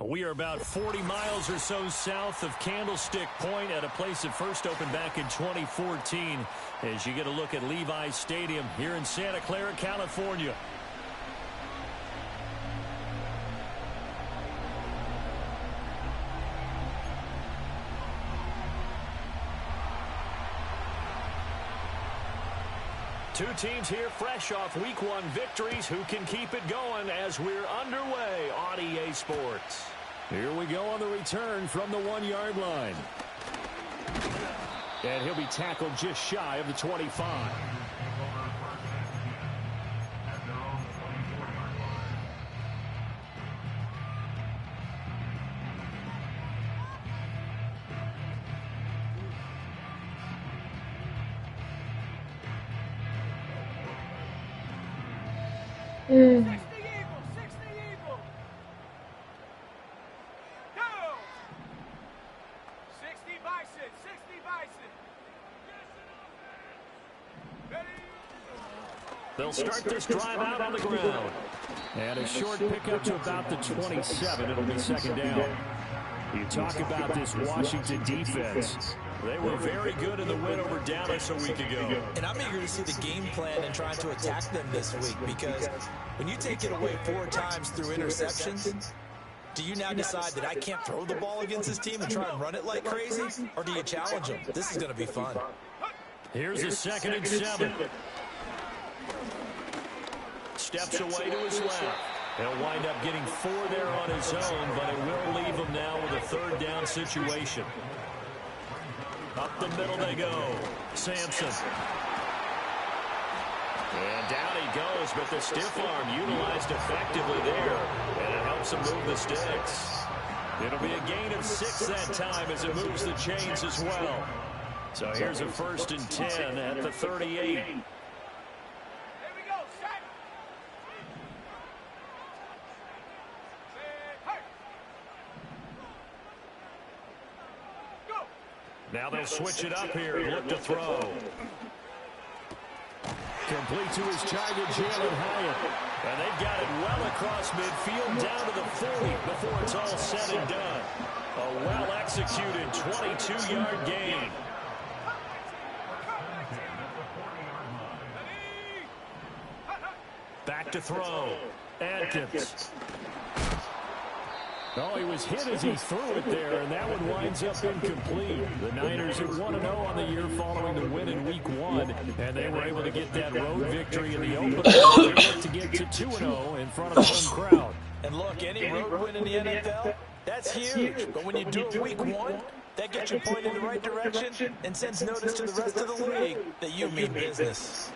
We are about 40 miles or so south of Candlestick Point at a place that first opened back in 2014 as you get a look at Levi's Stadium here in Santa Clara, California. Two teams here fresh off Week 1 victories. Who can keep it going as we're underway on EA Sports? Here we go on the return from the 1-yard line. And he'll be tackled just shy of the 25. They'll start this drive out on the ground. And a short pickup to about the 27. It'll be second down. You talk about this Washington defense. They were very good in the win over Dallas a week ago. And I'm eager to see the game plan and trying to attack them this week, because when you take it away 4 times through interceptions, do you now decide that I can't throw the ball against this team and try and run it like crazy? Or do you challenge them? This is going to be fun. Here's a 2nd and 7. Steps away to his left. He'll wind up getting 4 there on his own, but it will leave him now with a 3rd down situation. Up the middle they go. Sampson. And down he goes, but the stiff arm utilized effectively there, and it helps him move the sticks. It'll be a gain of 6 that time as it moves the chains as well. So here's a 1st and 10 at the 38. Now they'll switch it up here and look to throw. Complete to his target, Jalen Hyatt. And they've got it well across midfield down to the 40 before it's all said and done. A well-executed 22-yard gain. Back to throw. Atkins. Oh, he was hit as he threw it there, and that one winds up incomplete. The Niners are 1-0 on the year following the win in Week 1, and they were able to get that road victory in the opener. They look to get to 2-0 in front of the home crowd. And look, any road win in the NFL, that's huge. But when you do it Week 1, that gets you pointed in the right direction and sends notice to the rest of the league that you mean business.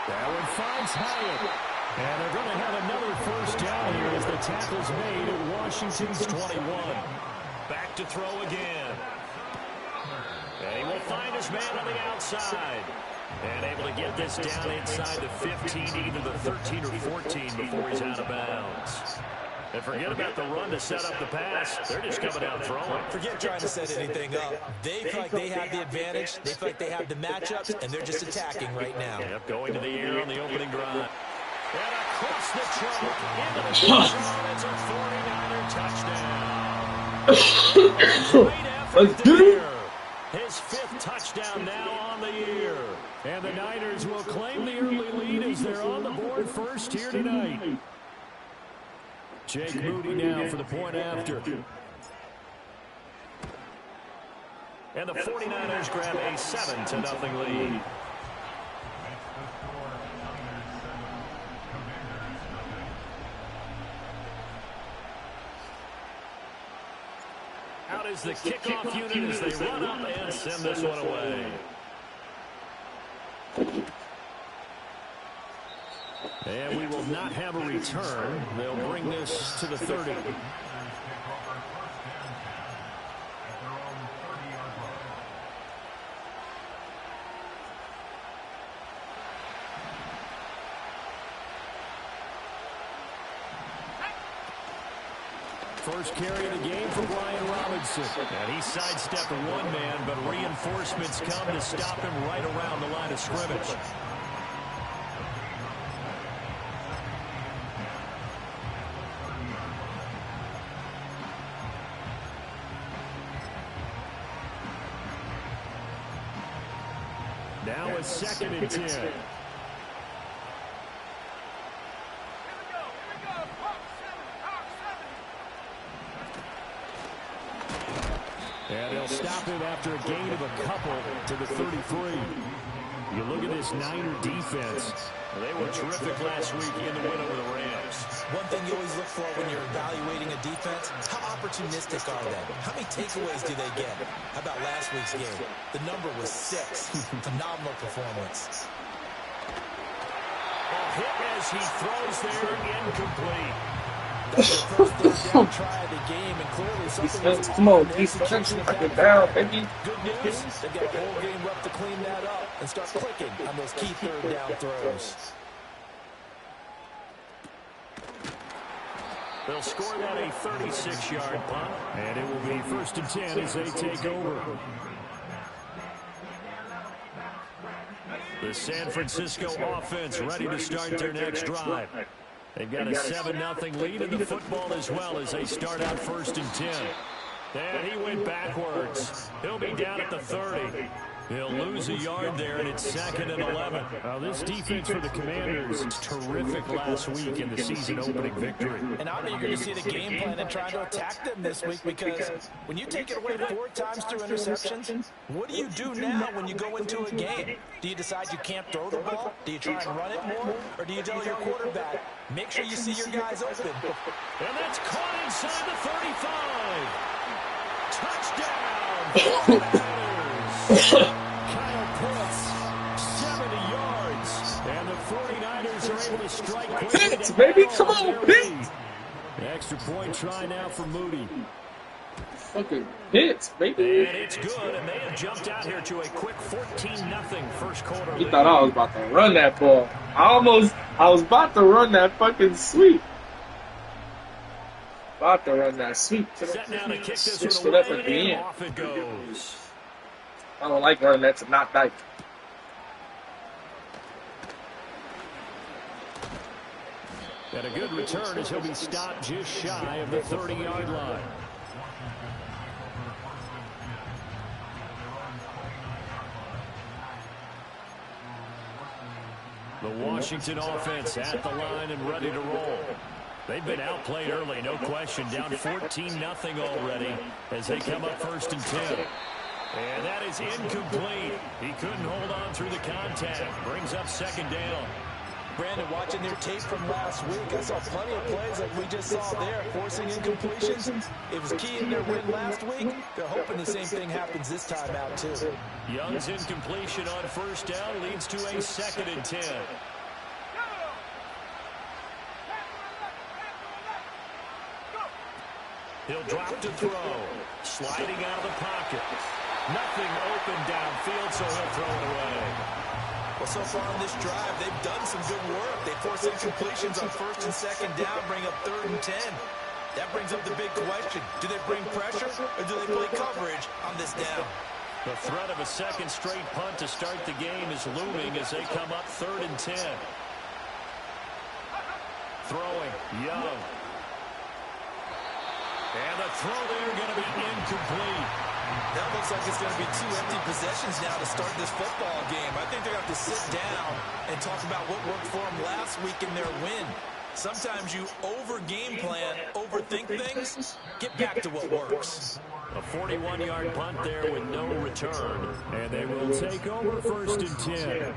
That one finds Hyatt. And they're going to have another 1st down here as the tackle's made at Washington's 21. Back to throw again. And he will find his man on the outside. And able to get this down inside the 15, either the 13 or 14 before he's out of bounds. And forget about the run to set up the pass. They're just coming out throwing. Forget trying to set anything up. They feel like they have the advantage. They feel like they have the matchups, and they're just attacking right now. Yep, going to the air on the opening drive. And across the choke, into the zone, it's a 49er touchdown. Great effort there. His 5th touchdown now on the year. And the Niners will claim the early lead as they're on the board first here tonight. Jake Moody now for the point after. And the 49ers grab a 7-0 lead. Out is the kickoff unit as they run up and send this one away. And we will not have a return. They'll bring this to the 30. First carry of the game for Brian Robinson. And he sidestepped one man, but reinforcements come to stop him right around the line of scrimmage. Now a 2nd and 10. And they'll stop him after a gain of a couple to the 33. You look at this Niner defense. They were terrific last week in the win over the Rams. One thing you always look for when you're evaluating a defense, how opportunistic are they? How many takeaways do they get? How about last week's game? The number was 6. Phenomenal performance. A hit as he throws there, incomplete. That's the first third down try of the game, and clearly something was come on, defense, knock it down, baby. Good news, they've got a whole game left to clean that up and start clicking on those key third down throws. They'll score that a 36-yard punt, and it will be 1st and 10 as they take over. The San Francisco offense ready to start their next drive. They've got a 7-0 lead in the football as well as they start out 1st and 10. And he went backwards. He'll be down at the 30. He'll lose a yard there, and it's 2nd and 11. This defense for the Commanders is terrific last week in the season-opening victory. And I know you're going to see the game plan and try to attack them this week, because when you take it away 4 times through interceptions, what do you do now when you go into a game? Do you decide you can't throw the ball? Do you try and run it more? Or do you tell your quarterback, make sure you see your guys open? And that's caught inside the 35. Touchdown! Kyle Pitts, 70 yards. And the 49ers are able to strike quickly. Pitts, baby, come on, Pitts. Extra point try now for Moody. Fucking Pitts, baby. And it's good, and they have jumped out here to a quick 14-0 first quarter lead. He thought I was about to run that ball. I was about to run that fucking sweep. About to run that sweep. Set now to kick this Switched one it up away, at the and end. off it goes. I don't like running that to not die. And a good return as he'll be stopped just shy of the 30-yard line. The Washington offense at the line and ready to roll. They've been outplayed early, no question. Down 14-0 already as they come up 1st and 10. And that is incomplete. He couldn't hold on through the contact. Brings up 2nd down. Brandon, watching their tape from last week, I saw plenty of plays like we just saw there, forcing incompletions. It was key in their win last week. They're hoping the same thing happens this time out, too. Young's incompletion on 1st down leads to a 2nd and 10. He'll drop to throw. Sliding out of the pocket. Nothing open downfield, so he'll throw it away. Well, so far on this drive, they've done some good work. They force incompletions on 1st and 2nd down, bring up 3rd and 10. That brings up the big question. Do they bring pressure, or do they play coverage on this down? The threat of a 2nd straight punt to start the game is looming as they come up 3rd and 10. Throwing, Young. And the throw there going to be incomplete. That looks like it's going to be 2 empty possessions now to start this football game. I think they're going to have to sit down and talk about what worked for them last week in their win. Sometimes you over-game plan, overthink things, get back to what works. A 41-yard punt there with no return. And they will take over 1st and 10.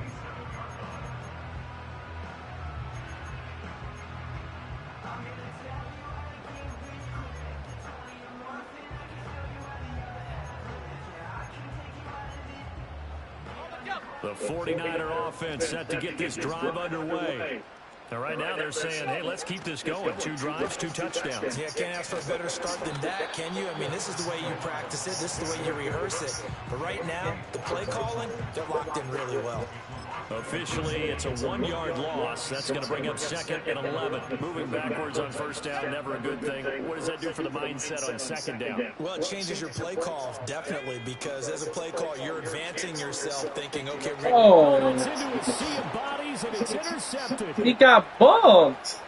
The 49er offense set to get this drive underway. And right now they're saying, hey, let's keep this going. 2 drives, 2 touchdowns. Yeah, can't ask for a better start than that, can you? I mean, this is the way you practice it. This is the way you rehearse it. But right now, the play calling, they're locked in really well. Officially, it's a 1-yard loss. That's going to bring up 2nd and 11. Moving backwards on 1st down, never a good thing. What does that do for the mindset on 2nd down? Well, it changes your play call, definitely, because as a play call, you're advancing yourself, thinking, okay, we're Oh, It's into a sea of bodies, and it's intercepted. he got bumped.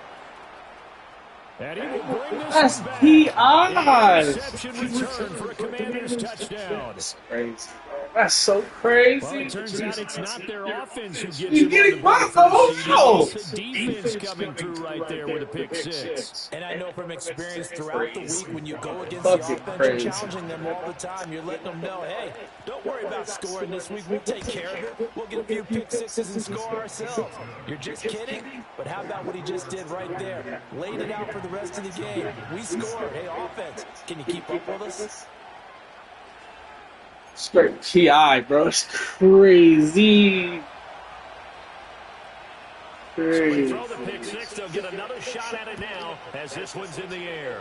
And he will bring this That's one back. PI. Interception return for a Commanders touchdown. That's crazy, bro. That's so Well, crazy. it turns out it's not their offense who gets You're them on the getting board my for the season. show. It's the defense coming through right there with a pick six. And I know from experience throughout the week, when you go against the Fucking offense, crazy. you're challenging them all the time. You're letting them know, hey, don't worry about scoring this week. We'll take care of it. We'll get a few pick sixes and score ourselves. You're just kidding? But how about what he just did right there? Laid it out for the rest of the game. We scored. Hey, offense, can you keep up with us? Straight PI, bro. It's crazy. So we Crazy. throw the pick six. They'll get another shot at it now as this one's in the air.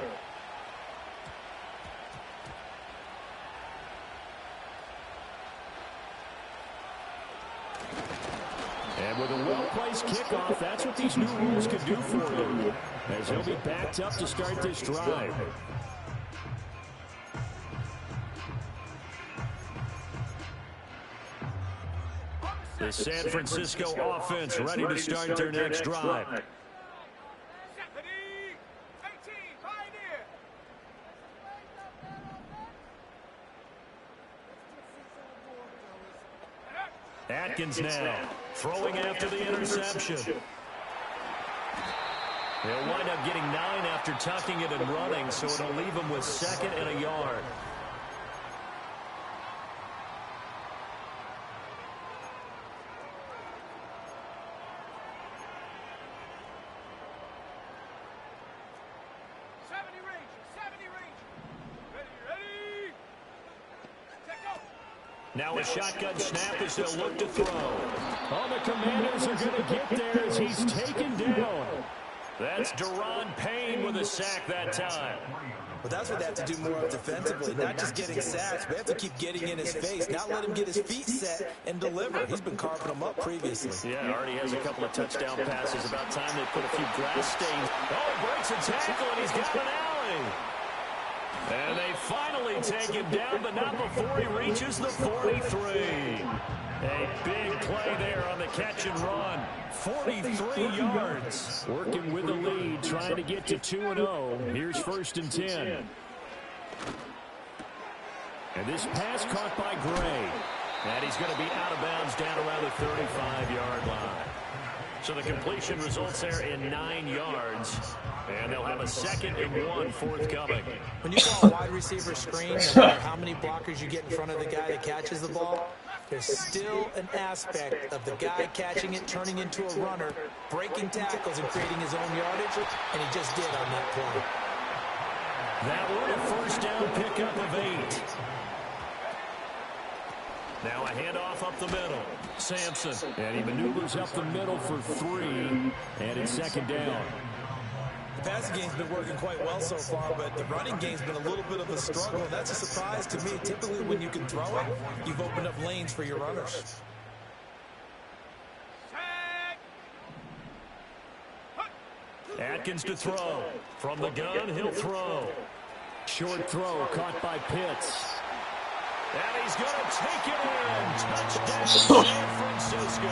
And with a well-placed kickoff, that's what these new rules could do for you, as he'll be backed up to start this drive. The San Francisco offense ready to start their next drive. Atkins now throwing after the interception. They'll wind up getting 9 after tucking it and running, so it'll leave them with 2nd and a yard. Now a shotgun snap as they'll look to throw. Oh, the Commanders are going to get there as he's taken down. That's Deron Payne with a sack that time. Well, that's what they have to do more of defensively, not just getting sacks. We have to keep getting in his face, not let him get his feet set and deliver. He's been carving them up previously. Yeah, already has a couple of touchdown passes. About time they put a few grass stains. Oh, he breaks a tackle, and he's got an alley. And they finally take him down, but not before he reaches the 43. A big play there on the catch and run. 43 yards. Working with the lead, trying to get to 2-0. Here's 1st and 10. And this pass caught by Gray. And he's going to be out of bounds down around the 35-yard line. So the completion results there in 9 yards. And they'll have a 2nd and 1 forthcoming. When you call a wide receiver screen, no matter how many blockers you get in front of the guy that catches the ball, there's still an aspect of the guy catching it, turning into a runner, breaking tackles and creating his own yardage, and he just did on that play. That one a 1st down pickup of 8. Now a handoff up the middle. Sampson. And he maneuvers up the middle for 3. And it's 2nd down. The passing game's been working quite well so far, but the running game's been a little bit of a struggle. That's a surprise to me. Typically, when you can throw it, you've opened up lanes for your runners. Atkins to throw. From the gun, he'll throw. Short throw caught by Pitts. And he's going to take it in. Touchdown, San Francisco.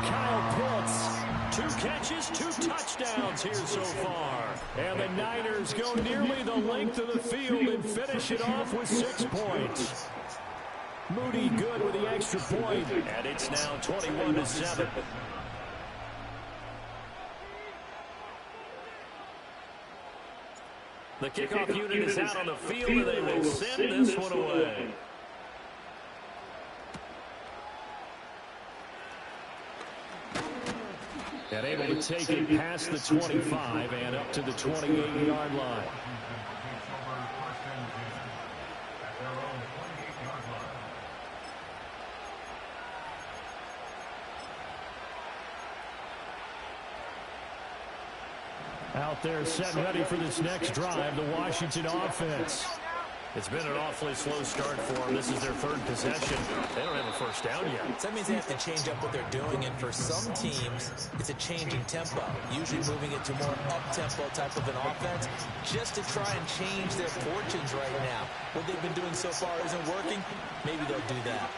Kyle Pitts. 2 catches, 2 touchdowns here so far. And the Niners go nearly the length of the field and finish it off with 6 points. Moody good with the extra point. And it's now 21-7. The kickoff unit is out on the field, and they will send this one away. And able to take it past the 25 and up to the 28-yard line. Out there set and ready for this next drive, the Washington offense. It's been an awfully slow start for them. This is their 3rd possession. They don't have a 1st down yet. So that means they have to change up what they're doing, and for some teams, it's a change in tempo, usually moving it to more up-tempo type of an offense, just to try and change their fortunes right now. What they've been doing so far isn't working. Maybe they'll do that.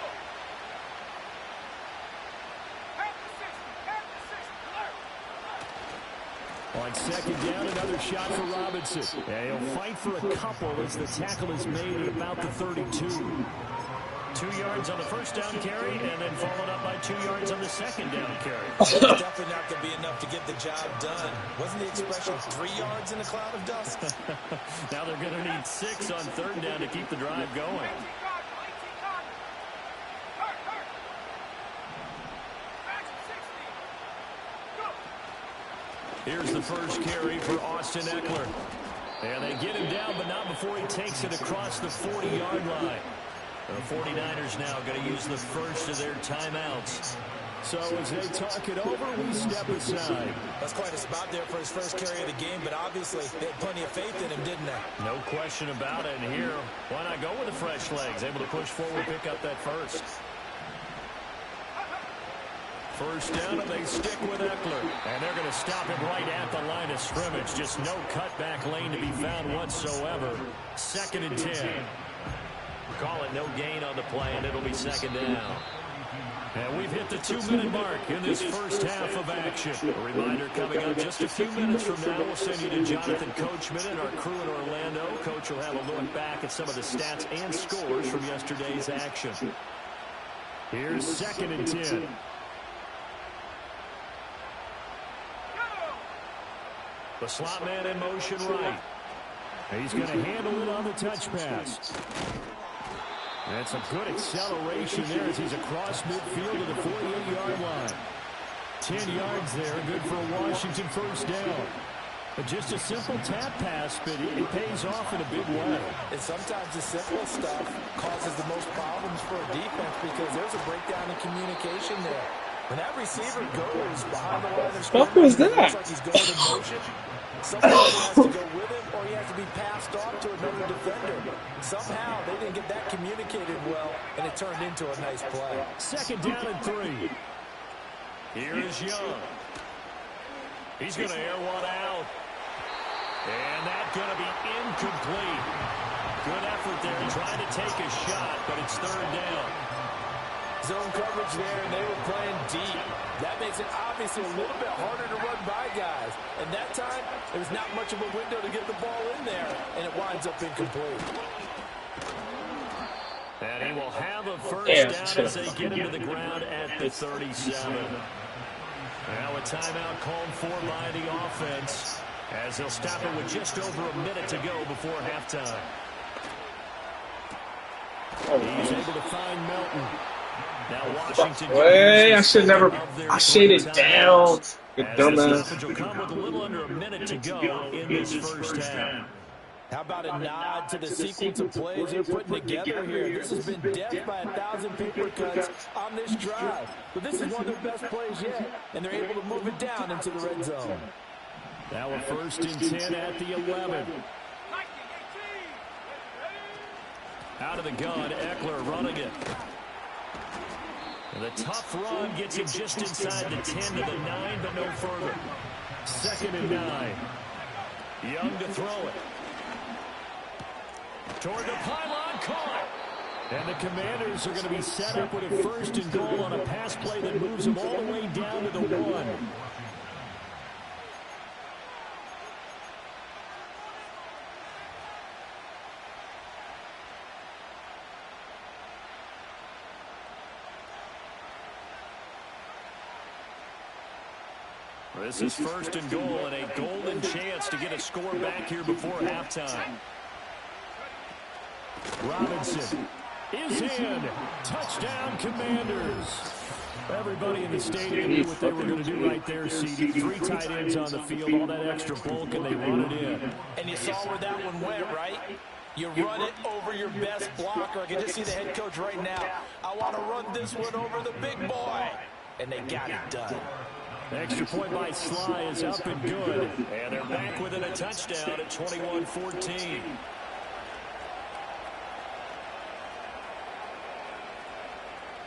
On second down, another shot for Robinson. And he'll fight for a couple as the tackle is made at about the 32. 2 yards on the first down carry, and then followed up by 2 yards on the second down carry. It's definitely not going to be enough to get the job done. Wasn't the expression 3 yards in a cloud of dust? Now they're going to need 6 on third down to keep the drive going. Here's the first carry for Austin Eckler. And they get him down, but not before he takes it across the 40-yard line. The 49ers now going to use the first of their timeouts. So as they talk it over, we step aside. That's quite a spot there for his first carry of the game, but obviously they had plenty of faith in him, didn't they? No question about it. And here, why not go with the fresh legs? Able to push forward, pick up that first. First down, and they stick with Eckler. And they're going to stop him right at the line of scrimmage. Just no cutback lane to be found whatsoever. 2nd and 10. Call it no gain on the play, and it'll be second down. And we've hit the 2-minute mark in this first half of action. A reminder coming up just a few minutes from now. We'll send you to Jonathan Coachman and our crew in Orlando. Coach will have a look back at some of the stats and scores from yesterday's action. Here's 2nd and 10. The slot man in motion right. He's going to handle it on the touch pass. And some good acceleration there as he's across midfield to the 48-yard line. 10 yards there, good for a Washington first down. But just a simple tap pass, but it pays off in a big way. And sometimes the simple stuff causes the most problems for a defense because there's a breakdown in communication there. When that receiver goes behind the line of scrimmage, what was that? It looks like he's going in motion. Somebody has to go with him, or he has to be passed on to another defender. Somehow, they didn't get that communicated well, and it turned into a nice play. 2nd down and 3. Here is Young. He's going to air one out. And that's going to be incomplete. Good effort there trying to take a shot, but it's 3rd down. Zone coverage there, and they were playing deep. That makes it obviously a little bit harder to run by guys. And that time, there was not much of a window to get the ball in there, and it winds up incomplete. And he will have a first down as they get him to the ground at the 37. Now a timeout called for by the offense as they'll stop it with just over a minute to go before halftime. He's able to find Melton. Now Washington. Wait, I should never. I shaded down. Good dumbass. Will come with a little under a minute to go in this first half. How about a nod to the sequence of plays they're putting together here? This has been death by 1,000 paper cuts on this drive. But this is one of their best plays yet, and they're able to move it down into the red zone. Now a 1st and 10 at the 11. Out of the gun, Eckler running it. The tough run gets him just inside the 10 to the 9, but no further. 2nd and 9. Young to throw it. Toward the pylon, caught. And the Commanders are going to be set up with a 1st and goal on a pass play that moves them all the way down to the 1. This is 1st and goal and a golden chance to get a score back here before halftime. Robinson is in. Touchdown, Commanders. Everybody in the stadium knew what they were going to do right there, CD. 3 tight ends on the field, all that extra bulk, and they run it in. And you saw where that one went, right? You run it over your best blocker. I can just see the head coach right now. I want to run this one over the big boy. And they got it done. The extra point by Sly is up and good. And they're back within a touchdown at 21-14.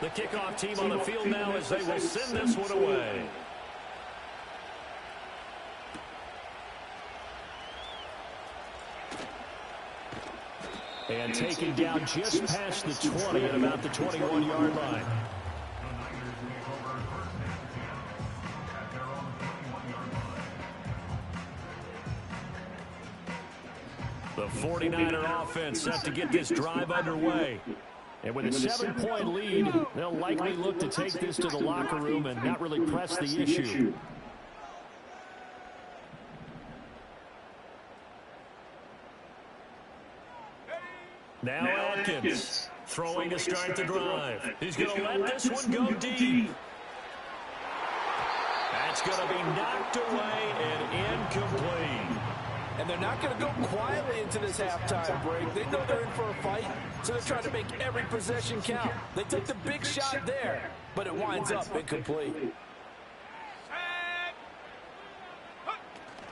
The kickoff team on the field now as they will send this one away. And taken down just past the 20 at about the 21-yard line. The 49er offense set to get this drive underway. And with a 7-point lead, they'll likely look to take this to the locker room and not really press the issue. Now Atkins throwing to start the drive. He's going to let this one go deep. That's going to be knocked away and incomplete. And they're not going to go quietly into this halftime break. They know they're in for a fight, so they're trying to make every possession count. They took the big shot there, but it winds up incomplete.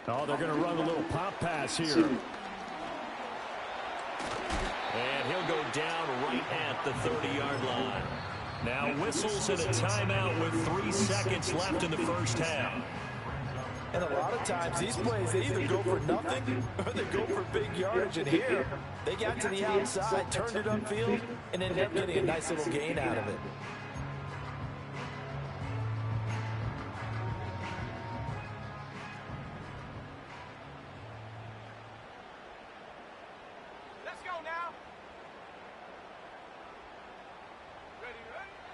Oh, they're going to run a little pop pass here. And he'll go down right at the 30-yard line. Now whistles and a timeout with 3 seconds left in the first half. And a lot of times these plays, they either go for nothing or they go for big yardage. And here, they got to the outside, turned it upfield, and ended up getting a nice little gain out of it.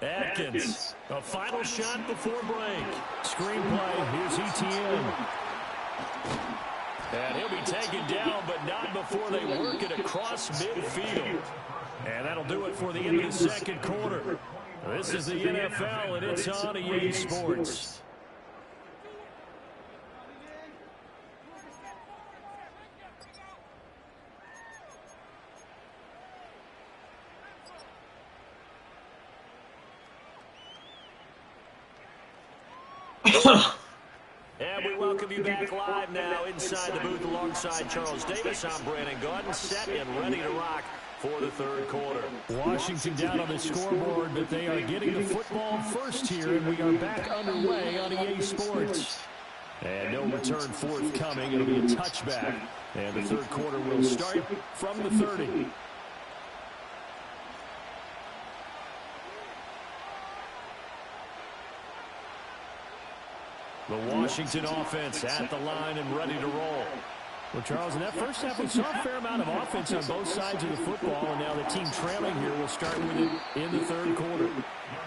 Atkins, a final shot before break. Screenplay, here's ETN. And he'll be taken down, but not before they work it across midfield. And that'll do it for the end of the second quarter. This is the NFL, and it's on EA Sports. And we welcome you back live now inside the booth alongside Charles Davis. I'm Brandon Gordon, set and ready to rock for the third quarter. Washington down on the scoreboard, but they are getting the football first here, and we are back underway on EA Sports. And no return forthcoming. It'll be a touchback, and the third quarter will start from the 30. The Washington offense at the line and ready to roll. Well, Charles, in that first half, we saw a fair amount of offense on both sides of the football, and now the team trailing here will start with it in the third quarter.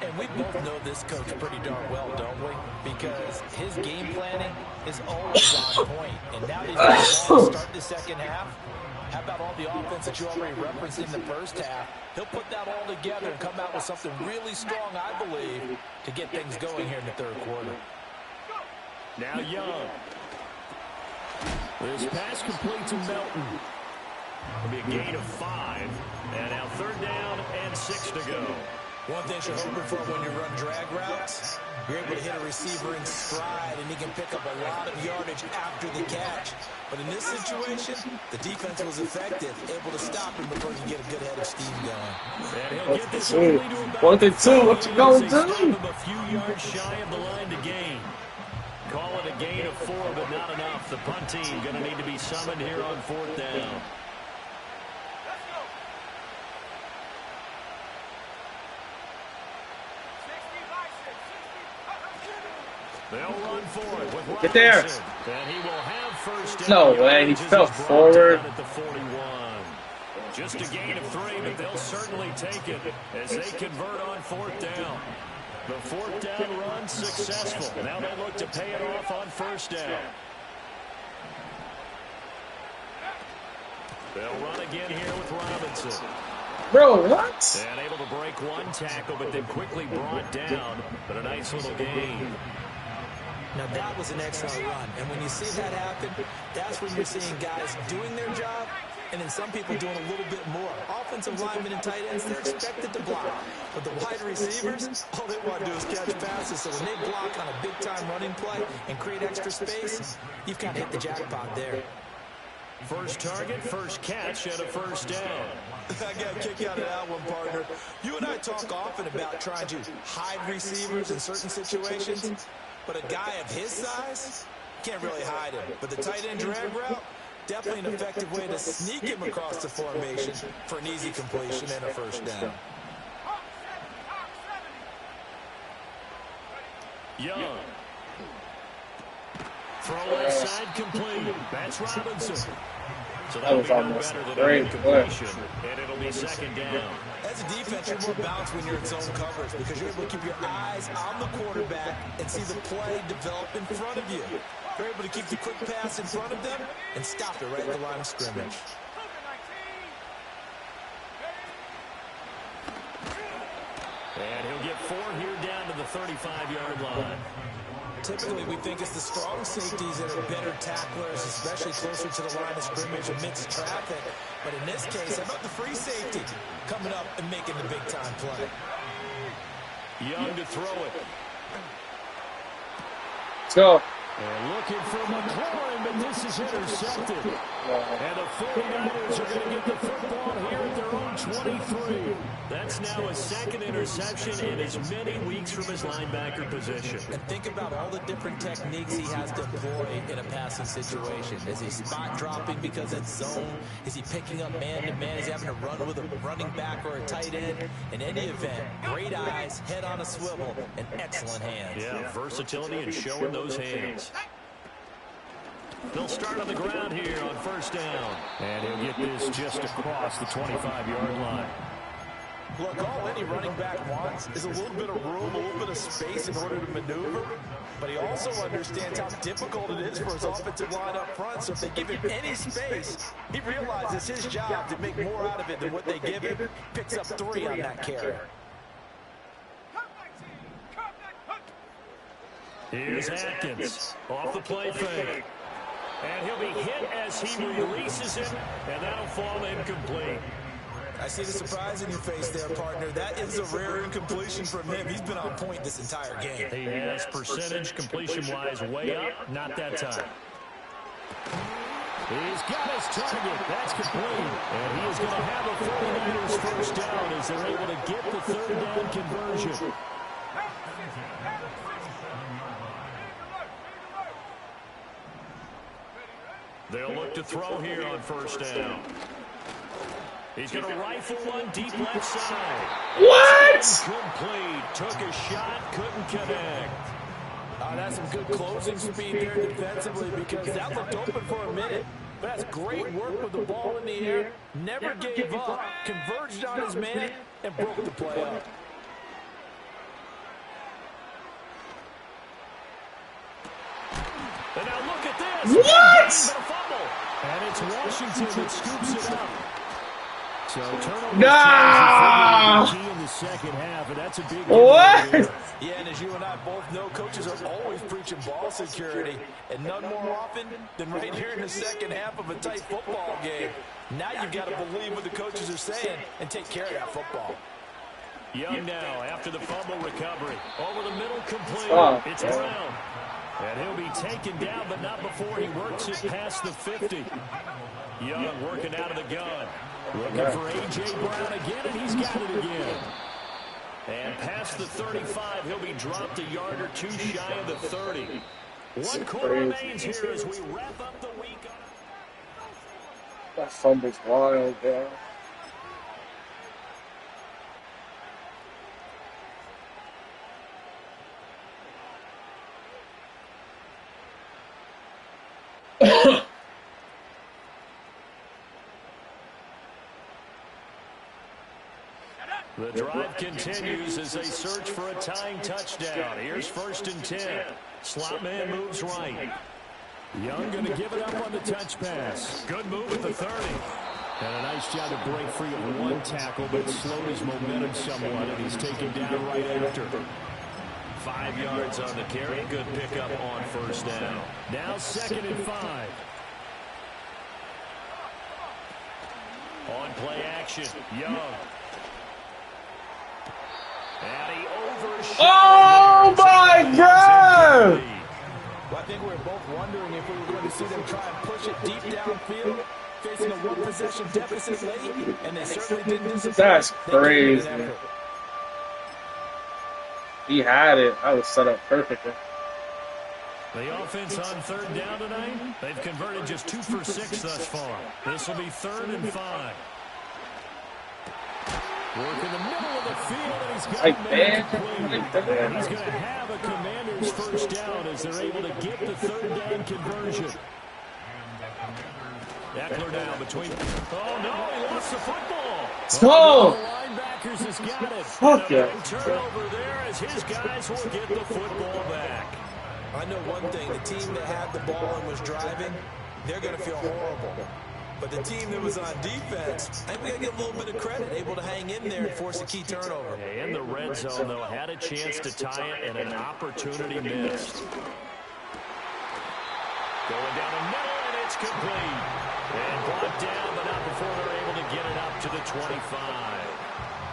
And we both know this coach pretty darn well, don't we? Because his game planning is always on point. And now these guys start the second half. How about all the offense that you already referenced in the first half? He'll put that all together and come out with something really strong, I believe, to get things going here in the third quarter. Now Young. This pass complete to Melton. It'll be a gain of 5. And now third down and 6 to go. One thing you're hoping for when you run drag routes, you're able to hit a receiver in stride, and he can pick up a lot of yardage after the catch. But in this situation, the defense was effective, able to stop him before he can get a good head of steam going. And he'll get this only to about 4th and 2, what you gonna do? A few yards shy of the line to gain. Call it a gain of 4, but not enough. The punt team going to need to be summoned here on 4th down. They'll run for it with Robinson. Get there. And he will have first down. No way, he fell forward. At the 41. Just a gain of 3, but they'll certainly take it as they convert on 4th down. The 4th down run successful. Now they look to pay it off on 1st down. They'll run again here with Robinson. Bro, what? And able to break one tackle, but then quickly brought down. But a nice little gain. Now that was an excellent run. And when you see that happen, that's when you're seeing guys doing their job, and then some people doing a little bit more. Offensive linemen and tight ends, they're expected to block. But the wide receivers, all they want to do is catch passes. So when they block on a big-time running play and create extra space, you've kind of hit the jackpot there. First target, first catch, and a first down. I got a kick out of that one, partner. You and I talk often about trying to hide receivers in certain situations, but a guy of his size can't really hide him. But the tight end drag route, definitely an effective way to sneak him across the formation for an easy completion and a first down. Young. Throw inside complete. That's Robinson. So That was almost a great completion, and it'll be second down. As a defense, you're more balanced when you're in zone coverage because you're able to keep your eyes on the quarterback and see the play develop in front of you. You're able to keep the quick pass in front of them and stop it right at the line of scrimmage. And he'll get 4 here down to the 35-yard line. Typically, we think it's the strong safeties that are better tacklers, especially closer to the line of scrimmage amidst traffic. But in this case, how about the free safety coming up and making the big-time play? Young to throw it. Let's go. And looking for McLaurin, but this is intercepted. And the 49ers are going to get the football here at their own 23. That's now a second interception in as many weeks from his linebacker position. And think about all the different techniques he has to employ in a passing situation. Is he spot dropping because it's zone? Is he picking up man-to-man? Is he having to run with a running back or a tight end? In any event, great eyes, head on a swivel, and excellent hands. Yeah, versatility and showing those hands. They'll start on the ground here on first down. And he'll get this just across the 25-yard line. Look, all any running back wants is a little bit of room, a little bit of space in order to maneuver. But he also understands how difficult it is for his offensive line up front. So if they give him any space, he realizes his job to make more out of it than what they give him. Picks up 3 on that carry. Here's Atkins off the play fake. And he'll be hit as he releases it, and that'll fall incomplete. I see the surprise in your face there, partner. That is a rare incompletion from him. He's been on point this entire game. He has percentage completion-wise way up, not that time. He's got his target. That's complete. And he is going to have a 49ers first down as they're able to get the third down conversion. They'll look to throw here on first down. He's going to rifle one deep left side. What? Complete. Took a shot, couldn't connect. That's some good closing speed there defensively because that looked open for a minute. But that's great work with the ball in the air. Never gave up. Converged on his man and broke the play up. And now look at this. What? And it's Washington that scoops it up. So turnover in the second half, and that's a big what? Yeah, and as you and I both know, coaches are always preaching ball security, and none more often than right here in the second half of a tight football game. Now you've got to believe what the coaches are saying and take care of that football. Young now after the fumble recovery. Over the middle complete. It's Brown. And he'll be taken down, but not before he works it past the 50. Young working out of the gun. Looking for A.J. Brown again, and he's got it again. And past the 35, he'll be dropped a yard or two shy of the 30. One quarter remains here as we wrap up the week. That fumble's wild, bro. The drive continues as they search for a tying touchdown. Here's 1st and 10. Slot man moves right. Young going to give it up on the touch pass. Good move at the 30. And a nice job to break free of one tackle, but slowed his momentum somewhat, and he's taken down right after. 5 yards on the carry. Good pickup on first down. Now 2nd and 5. On play action, Young. And he overshot. Oh my God! Well, I think we were both wondering if we were going to see them try and push it deep downfield, facing a one-possession deficit late, and they certainly didn't disappoint. That's crazy. He had it. I was set up perfectly. The offense on 3rd down tonight, they've converted just 2 for 6 thus far. This will be 3rd and 5. Work in the middle of the field, and he's got it. He's going to have a Commander's first down as they're able to get the 3rd down conversion. Eckler now between. Oh, no, he lost the football. Oh! The linebackers has got it. Fuck And a yeah. big turnover there as his guys will get the football back. I know one thing. The team that had the ball and was driving, they're going to feel horrible. But the team that was on defense, I think we got to give a little bit of credit, able to hang in there and force a key turnover. In the red zone, though, had a chance to tie it and an opportunity missed. Going down the middle, and it's complete. And brought down, but not before they're able to get it up to the 25.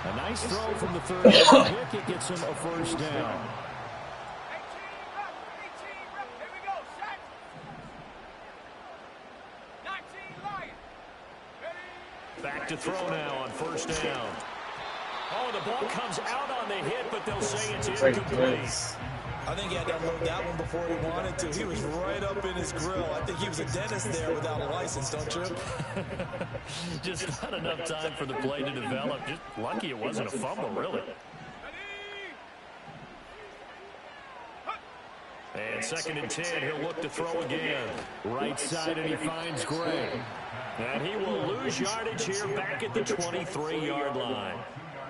A nice throw from the third down pick. It gets him a first down. Back to throw now on first down. Oh, the ball comes out on the hit, but they'll say it's incomplete. I think he had to unload that one before he wanted to. He was right up in his grill. I think he was a dentist there without a license, don't you? Just not enough time for the play to develop. Just lucky it wasn't a fumble, really. And 2nd and 10, he'll look to throw again. Right side, and he finds Gray. And he will lose yardage here back at the 23-yard line.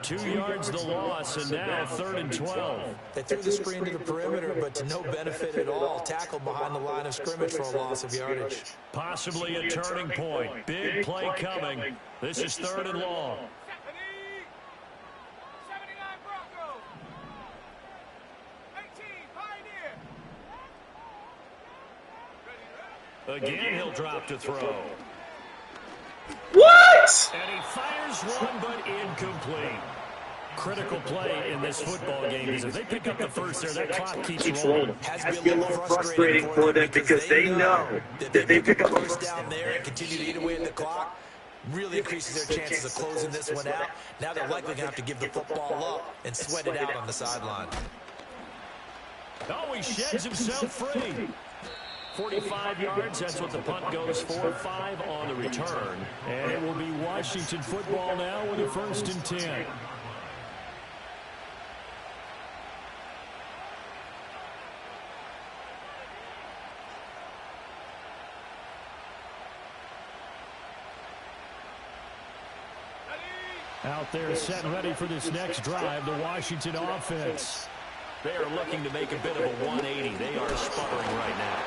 2 yards the loss, and now 3rd and 12. They threw the screen to the perimeter, but to no benefit at all. Tackled behind the line of scrimmage for a loss of yardage. Possibly a turning point. Big play coming. This is 3rd and long. Again, he'll drop to throw. What? And he fires one, but incomplete. Critical play in this football game is if they pick up the first there, that clock keeps rolling. Has to be a little frustrating for them because they know that they pick up a first down there and continue to eat away at the clock. Really increases their chances of closing this one out. Now they're likely going to have to give the football up and sweat it out on the sideline. Oh, he sheds himself free. 45 yards, that's what the punt goes for. 5 on the return. And it will be Washington football now with a 1st and 10. Out there set and ready for this next drive, the Washington offense. They are looking to make a bit of a 180. They are sputtering right now.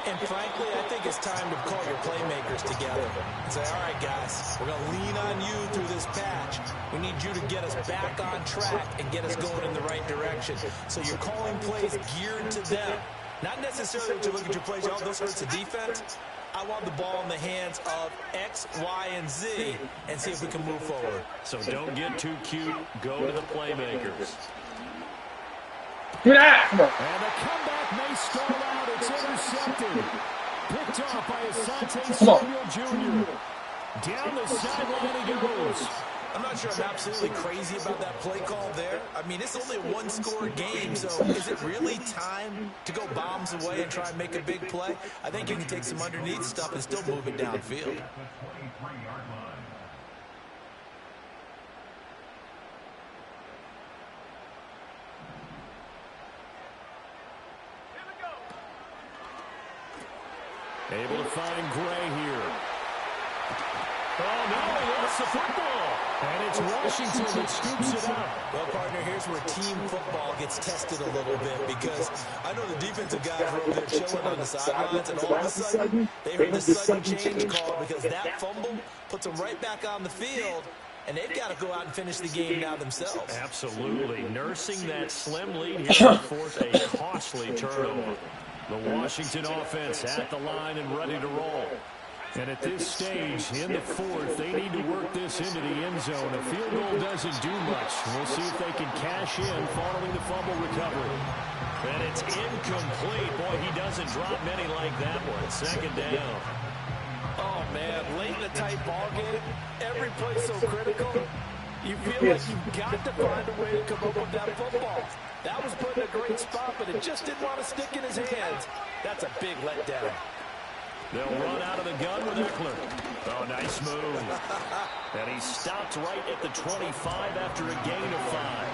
And frankly, I think it's time to call your playmakers together and say, all right, guys, we're going to lean on you through this patch. We need you to get us back on track and get us going in the right direction. So you're calling plays geared to them. Not necessarily that you look at your plays, oh, this hurts the defense. I want the ball in the hands of X, Y, and Z and see if we can move forward. So don't get too cute. Go to the playmakers. Do that. Come on. And the comeback may start out. It's intercepted. Picked off by Asante Come on. Samuel Jr. Down the sideline he goes. I'm not sure I'm absolutely crazy about that play call there. I mean, it's only a one-score game, so is it really time to go bombs away and try and make a big play? I think you can take some underneath stuff and still move it downfield. Able to find Gray here. Oh, no, he lost the football. And it's Washington that scoops it up. Well, partner, here's where team football gets tested a little bit because I know the defensive guys were over there chilling on the sidelines, and all of a sudden, they heard the sudden change call because that fumble puts them right back on the field, and they've got to go out and finish the game now themselves. Absolutely. Nursing that slim lead here to force a costly turnover. The Washington offense at the line and ready to roll. And at this stage, in the 4th, they need to work this into the end zone. A field goal doesn't do much. We'll see if they can cash in following the fumble recovery. And it's incomplete. Boy, he doesn't drop many like that one. 2nd down. Oh, man, late in a tight ball game, every play so critical. You feel like you've got to find a way to come up with that football. That was put in a great spot, but it just didn't want to stick in his hands. That's a big letdown. They'll run out of the gun with Eckler. Oh, nice move. And he stopped right at the 25 after a gain of 5.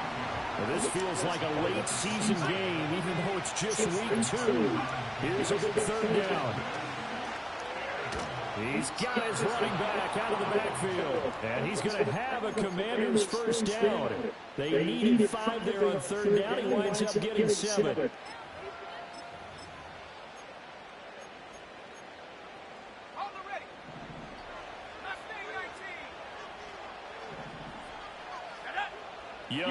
Now, this feels like a late season game, even though it's just week 2. Here's a big 3rd down. He's got his running back out of the backfield. And he's going to have a Commanders first down. They needed 5 there on third down. He winds up getting 7. Young.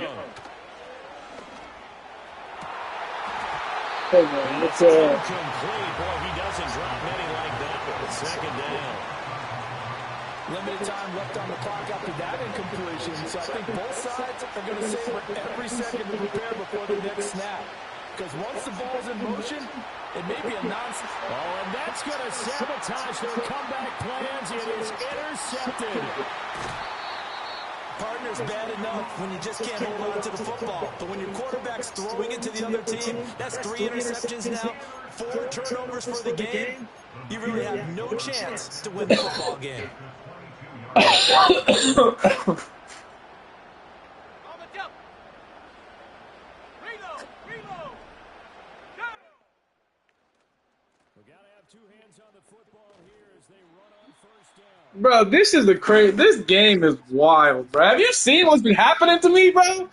Hey, man, it's Incomplete. Boy, he doesn't drop many like that. Second down. Limited time left on the clock after that incompletion. So I think both sides are going to savor every second to prepare before the next snap. Because once the ball's in motion, it may be a nonsense. Oh, and that's going to sabotage their comeback plans. It is intercepted. Partner's bad enough when you just can't hold on to the football. But when your quarterback's throwing it to the other team, that's 3 interceptions now, 4 turnovers for the game. You really have no chance to win the football game. Bro, this is the crazy. This game is wild, bro. Have you seen what's been happening to me, bro?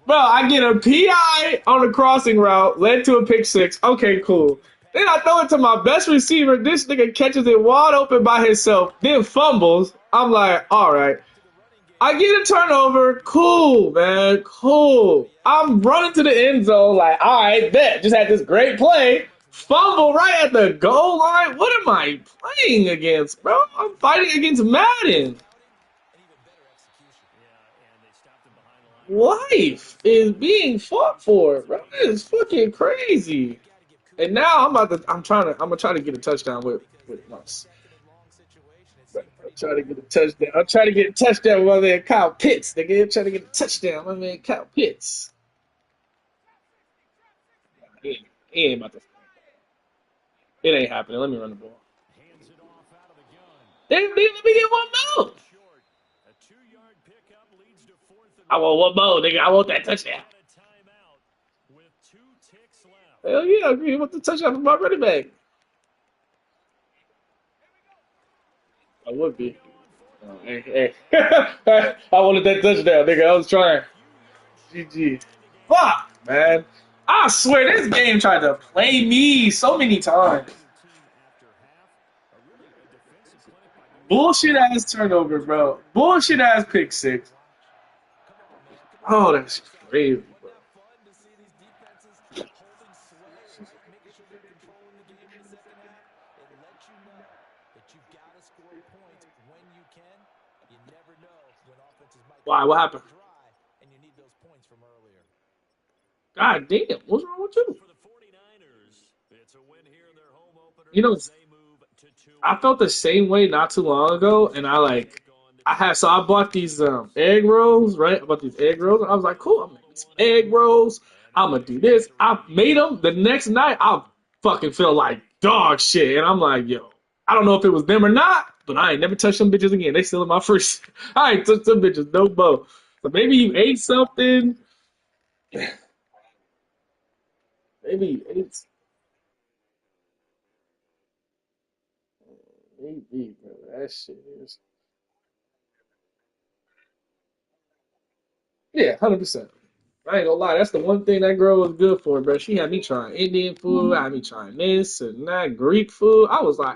Bro, I get a PI on a crossing route, led to a pick 6. Okay, cool. Then I throw it to my best receiver. This nigga catches it wide open by himself, then fumbles. I'm like, all right. I get a turnover. Cool, man. Cool. I'm running to the end zone like, all right, bet. Just had this great play. Fumble right at the goal line. What am I playing against, bro? I'm fighting against Madden. Life is being fought for, bro. This is fucking crazy. And now I'm gonna try to get a touchdown with Moss. I'm trying to get a touchdown. I'm trying to get a touchdown with my man Kyle Pitts. Nigga, I'm trying to get a touchdown with my man Kyle Pitts. He ain't about to. It ain't happening. Let me run the ball. Let me get one more. I want one more, nigga. I want that touchdown. Hell yeah, I agree with the touchdown from my running back. I would be. Oh, hey. I wanted that touchdown, nigga. I was trying. GG. Fuck, man. I swear this game tried to play me so many times. Bullshit ass turnover, bro. Bullshit ass pick 6. Oh, that's crazy, bro. Why? What happened? God damn, what's wrong with you? You know, I felt the same way not too long ago, and I bought these egg rolls, right? I bought these egg rolls, and I was like, cool, I'm making some egg rolls. I'm gonna do this. I made them the next night. I fucking feel like dog shit, and I'm like, yo, I don't know if it was them or not, but I ain't never touched them bitches again. They still in my fridge. I ain't touched them bitches no more. So maybe you ate something. Maybe you ate. Maybe, bro. That shit is. Yeah, 100%. I ain't gonna lie, that's the one thing that girl was good for, bro. She had me trying Indian food, had me trying this and that, Greek food. I was like,